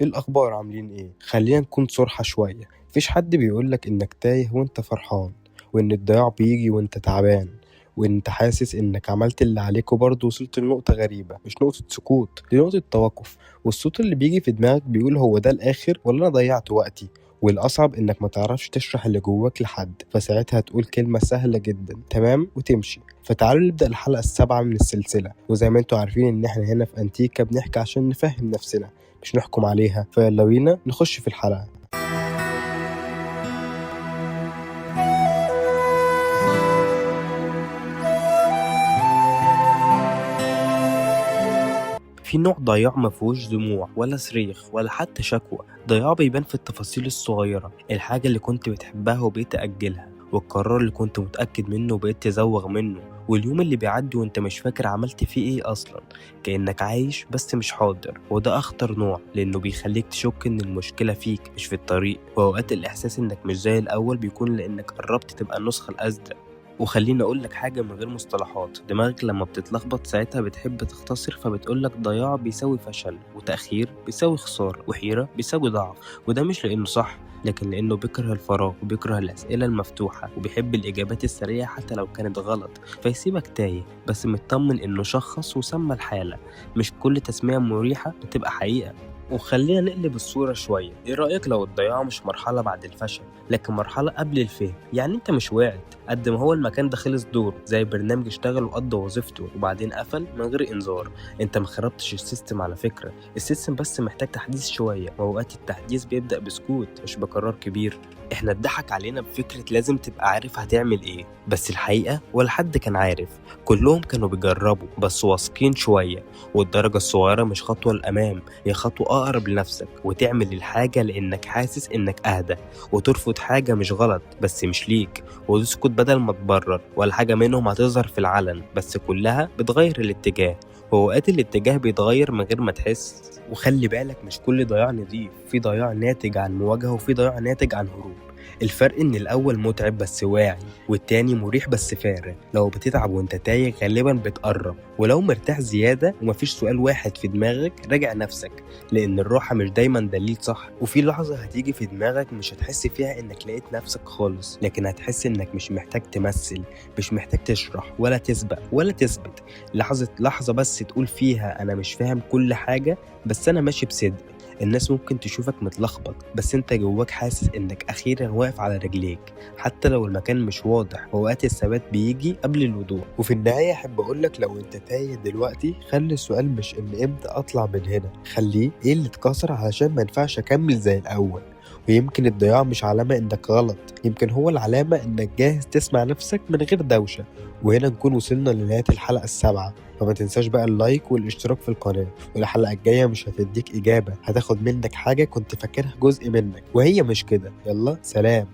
ايه الاخبار؟ عاملين ايه؟ خلينا نكون صراحة شوية. مفيش حد بيقولك انك تايه وانت فرحان، وان الضياع بيجي وانت تعبان، وانت حاسس انك عملت اللي عليك وبرضه وصلت لنقطة غريبة، مش نقطة سكوت، دي نقطة توقف. والصوت اللي بيجي في دماغك بيقول هو ده الاخر ولا انا ضيعت وقتي؟ والاصعب انك ما تعرفش تشرح اللي جواك لحد، فساعتها تقول كلمة سهلة جدا تمام وتمشي. فتعالوا نبدأ الحلقة السابعة من السلسلة، وزي ما انتوا عارفين ان احنا هنا في انتيكا بنحكي عشان نفهم نفسنا مش نحكم عليها. فيلا بينا نخش في الحلقة. في نوع ضياع مفهوش دموع ولا صريخ ولا حتى شكوى. ضياع بيبان في التفاصيل الصغيرة، الحاجة اللي كنت بتحبها وبقيت تأجلها، والقرار اللي كنت متأكد منه وبقيت تزوغ منه، واليوم اللي بيعدي وانت مش فاكر عملت فيه ايه اصلا، كأنك عايش بس مش حاضر. وده اخطر نوع، لانه بيخليك تشك ان المشكلة فيك مش في الطريق. واوقات الاحساس انك مش زي الاول بيكون لانك قربت تبقى النسخة الأصدق. وخليني اقول لك حاجه من غير مصطلحات، دماغك لما بتتلخبط ساعتها بتحب تختصر، فبتقول لك ضياع بيساوي فشل، وتاخير بيساوي خساره، وحيره بيساوي ضعف. وده مش لانه صح، لكن لانه بيكره الفراغ وبيكره الاسئله المفتوحه وبيحب الاجابات السريعه حتى لو كانت غلط. فيسيبك تايه بس مطمن انه شخص وسمى الحاله. مش كل تسميه مريحه بتبقى حقيقه. وخلينا نقلب الصورة شوية، ايه رأيك لو الضياع مش مرحلة بعد الفشل، لكن مرحلة قبل الفهم؟ يعني انت مش وقعت قد ما هو المكان ده خلص دوره، زي برنامج اشتغل وقضى وظيفته وبعدين قفل من غير انذار. انت ما خربتش السيستم على فكرة، السيستم بس محتاج تحديث شوية، واوقات التحديث بيبدأ بسكوت مش بقرار كبير. احنا اتضحك علينا بفكرة لازم تبقى عارف هتعمل ايه، بس الحقيقة ولا حد كان عارف. كلهم كانوا بيجربوا بس واثقين شوية. والدرجة الصغيرة مش خطوة للأمام، هي خطوة أقرب لنفسك. وتعمل الحاجة لأنك حاسس إنك أهدى، وترفض حاجة مش غلط بس مش ليك، وتسكت بدل ما تبرر. ولا حاجة منهم هتظهر في العلن، بس كلها بتغير الاتجاه. وأوقات الاتجاه بيتغير من غير ما تحس. وخلي بالك مش كل ضياع نضيف، في ضياع ناتج عن مواجهة وفي ضياع ناتج عن هروب. الفرق ان الاول متعب بس واعي، والتاني مريح بس فارغ. لو بتتعب وانت تايه غالبا بتقرب، ولو مرتاح زيادة ومفيش سؤال واحد في دماغك راجع نفسك، لان الراحة مش دايما دليل صح. وفي لحظة هتيجي في دماغك مش هتحس فيها انك لقيت نفسك خالص، لكن هتحس انك مش محتاج تمثل، مش محتاج تشرح ولا تسبق ولا تثبت. لحظة بس تقول فيها انا مش فاهم كل حاجة، بس انا ماشي بصدق. الناس ممكن تشوفك متلخبط، بس انت جواك حاسس انك اخيرا واقف على رجليك، حتى لو المكان مش واضح. ووقت الثبات بيجي قبل الوضوح. وفي النهاية احب اقولك لو انت تايه دلوقتي، خلي السؤال مش ان امتى اطلع من هنا، خليه ايه اللي اتكسر علشان ما ينفعش اكمل زي الاول. ويمكن الضياع مش علامة انك غلط، يمكن هو العلامة انك جاهز تسمع نفسك من غير دوشة. وهنا نكون وصلنا لنهاية الحلقة السابعة. فما تنساش بقى اللايك والاشتراك في القناة. والحلقة الجاية مش هتديك إجابة، هتاخد منك حاجة كنت فاكرها جزء منك، وهي مش كده. يلا سلام.